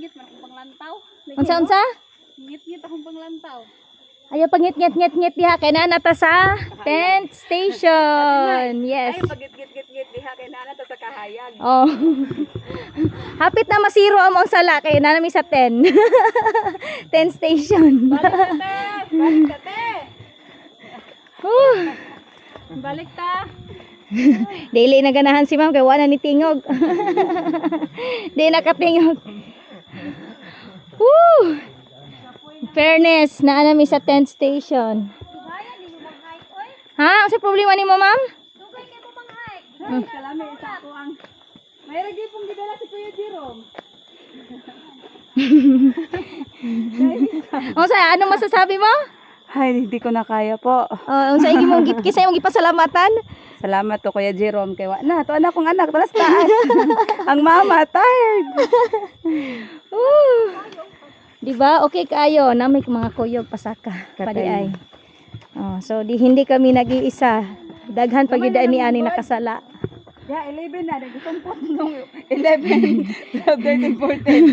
Ngit-ngit man akong panglantaw. Unsa? Ngit-ngit akong panglantaw. Ayo pangit-ngit-ngit diha kay naa ta sa 10th station. Yes. Ay pagit-git-git diha kay nana ta sa kahayag. Oh. Hapit na masiro among sala kay naa mi sa 10. 10 station. Balik te. Balik ta. Dili na ganahan si ma'am kay wala ni tingog. Di nakatingog. Woo! Fairness, naa na mi sa 10th station. Ha? Ano problema ni mo, ma'am? Dugay kay mo mang-hike. Kalami isa ko ang may ragi pong gidala si Kuya Jerome. Ano masasabi mo? Ay, hindi ko na kaya po. Unsa imong kisa imong gipasalamatan? Salamat to Kuya Jerome kay wa na to anak kong anak talas taas. Ang mama tired. Di ba? Okay kayo na may mga kuyog pasaka padi ay. So hindi kami nag-iisa. Daghan pag yun ni ani nakasala. Yeah, 11 na. Nagsumpot nung 11. 12, 13, 14.